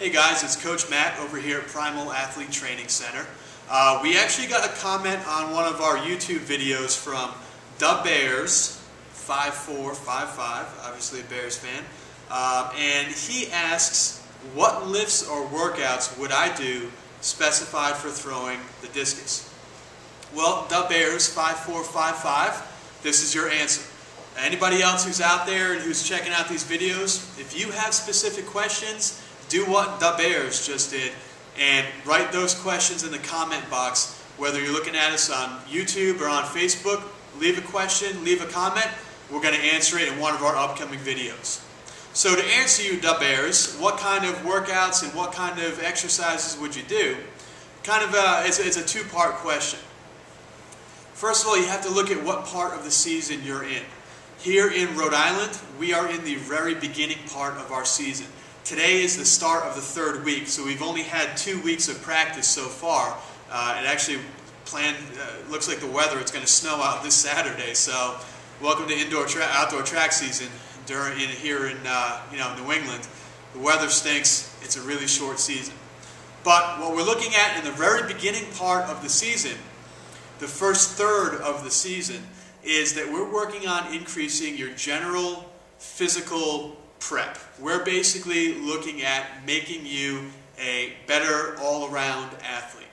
Hey guys, it's Coach Matt over here at Primal Athlete Training Center. We actually got a comment on one of our YouTube videos from TheBears5455, obviously a Bears fan, and he asks, what lifts or workouts would I do specified for throwing the discus? Well, TheBears5455, this is your answer. Anybody else who's out there and who's checking out these videos, if you have specific questions, do what The Bears just did and write those questions in the comment box. Whether you're looking at us on YouTube or on Facebook, leave a question, leave a comment. We're going to answer it in one of our upcoming videos. So to answer you, The Bears, what kind of workouts and what kind of exercises would you do? It's a two-part question. First of all, you have to look at what part of the season you're in. Here in Rhode Island, we are in the very beginning part of our season. Today is the start of the third week, so we've only had 2 weeks of practice so far. It actually looks like the weather, it's going to snow out this Saturday, so welcome to outdoor track season here in New England. The weather stinks, it's a really short season. But what we're looking at in the very beginning part of the season, the first third of the season, is that we're working on increasing your general physical prep. We're basically looking at making you a better all-around athlete.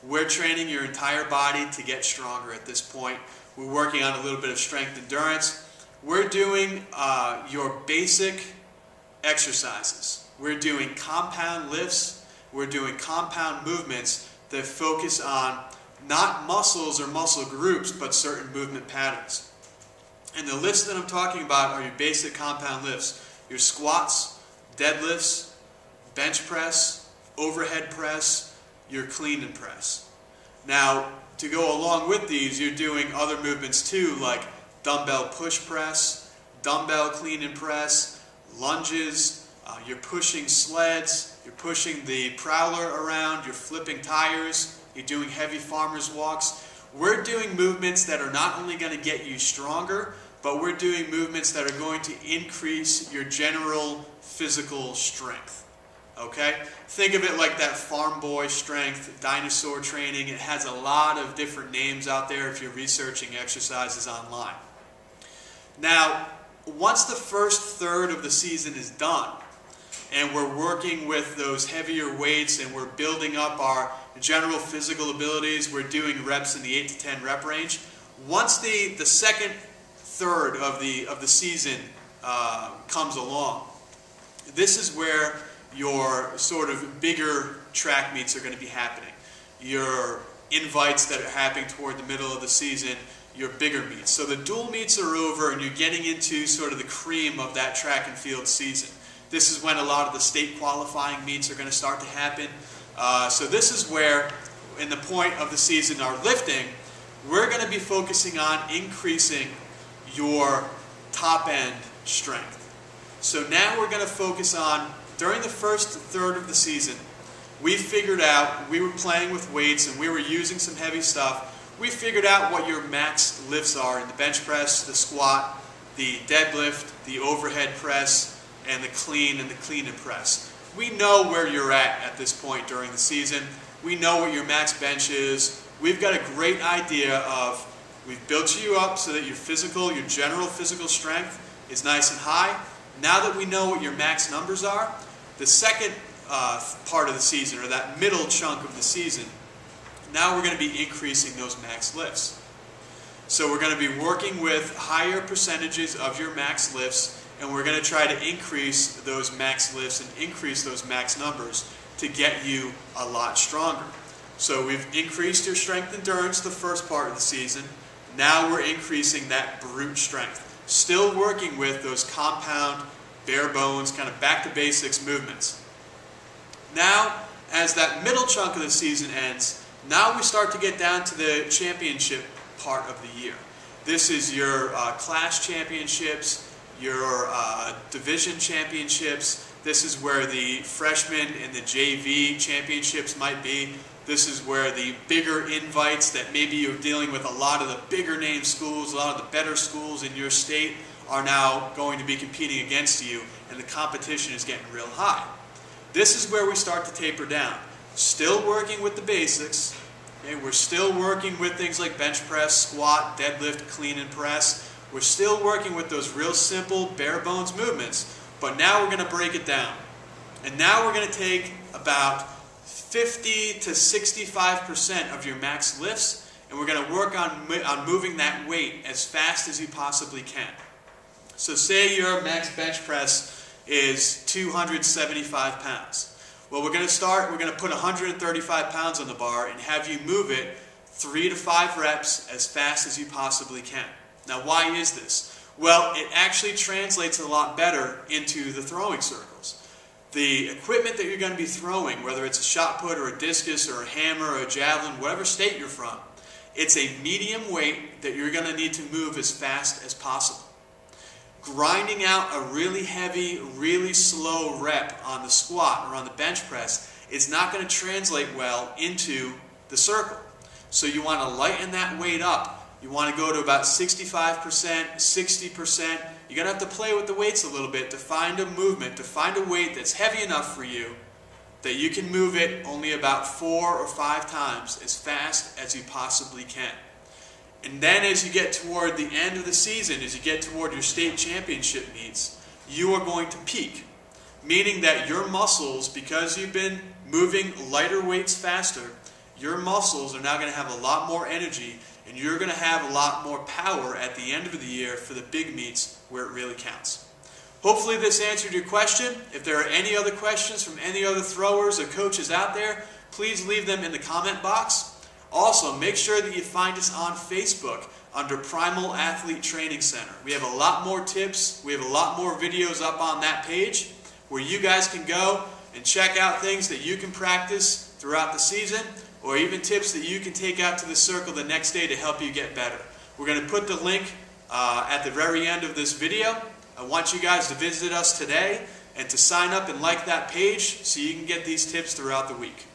We're training your entire body to get stronger at this point. We're working on a little bit of strength endurance. We're doing your basic exercises. We're doing compound lifts. We're doing compound movements that focus on not muscles or muscle groups, but certain movement patterns. And the lifts that I'm talking about are your basic compound lifts. Your squats, deadlifts, bench press, overhead press, your clean and press. Now, to go along with these, you're doing other movements too, like dumbbell push press, dumbbell clean and press, lunges, you're pushing sleds, you're pushing the prowler around, you're flipping tires, you're doing heavy farmer's walks. We're doing movements that are not only going to get you stronger, but we're doing movements that are going to increase your general physical strength. Okay? Think of it like that farm boy strength, dinosaur training. It has a lot of different names out there if you're researching exercises online. Now, once the first third of the season is done, and we're working with those heavier weights and we're building up our general physical abilities, we're doing reps in the 8 to 10 rep range. Once the second third of the season comes along, this is where your sort of bigger track meets are going to be happening. Your invites that are happening toward the middle of the season, your bigger meets. So the dual meets are over and you're getting into sort of the cream of that track and field season. This is when a lot of the state qualifying meets are going to start to happen. So this is where, in the point of the season, our lifting, we're going to be focusing on increasing your top end strength. So now we're going to focus on, during the first third of the season, we figured out, we were playing with weights and we were using some heavy stuff. We figured out what your max lifts are in the bench press, the squat, the deadlift, the overhead press, and the clean and press. We know where you're at this point during the season. We know what your max bench is. We've got a great idea of, we've built you up so that your general physical strength is nice and high. Now that we know what your max numbers are, the second part of the season, or that middle chunk of the season, now we're going to be increasing those max lifts. So we're going to be working with higher percentages of your max lifts, and we're going to try to increase those max lifts and increase those max numbers to get you a lot stronger. So we've increased your strength endurance the first part of the season. Now we're increasing that brute strength. Still working with those compound, bare bones, kind of back to basics movements. Now, as that middle chunk of the season ends, now we start to get down to the championship part of the year. This is your class championships, your division championships. This is where the freshman and the JV championships might be. This is where the bigger invites that maybe you're dealing with a lot of the bigger name schools, a lot of the better schools in your state are now going to be competing against you, and the competition is getting real high. this is where we start to taper down. Still working with the basics. Okay? We're still working with things like bench press, squat, deadlift, clean and press. We're still working with those real simple, bare bones movements, but now we're going to break it down. And now we're going to take about 50 to 65% of your max lifts, and we're going to work on moving that weight as fast as you possibly can. So say your max bench press is 275 pounds. Well, we're going to put 135 pounds on the bar and have you move it 3 to 5 reps as fast as you possibly can. Now, why is this? Well, it actually translates a lot better into the throwing circles. The equipment that you're going to be throwing, whether it's a shot put or a discus or a hammer or a javelin, whatever state you're from, it's a medium weight that you're going to need to move as fast as possible. Grinding out a really heavy, really slow rep on the squat or on the bench press is not going to translate well into the circle. So you want to lighten that weight up. You want to go to about 65%, 60%. You're going to have to play with the weights a little bit to find a movement, to find a weight that's heavy enough for you that you can move it only about 4 or 5 times as fast as you possibly can. And then as you get toward the end of the season, as you get toward your state championship meets, you are going to peak. Meaning that your muscles, because you've been moving lighter weights faster, your muscles are now going to have a lot more energy, and you're going to have a lot more power at the end of the year for the big meets where it really counts. Hopefully this answered your question. If there are any other questions from any other throwers or coaches out there, please leave them in the comment box. Also, make sure that you find us on Facebook under Primal Athlete Training Center. We have a lot more tips. We have a lot more videos up on that page where you guys can go and check out things that you can practice throughout the season, or even tips that you can take out to the circle the next day to help you get better. We're going to put the link at the very end of this video. I want you guys to visit us today and to sign up and like that page so you can get these tips throughout the week.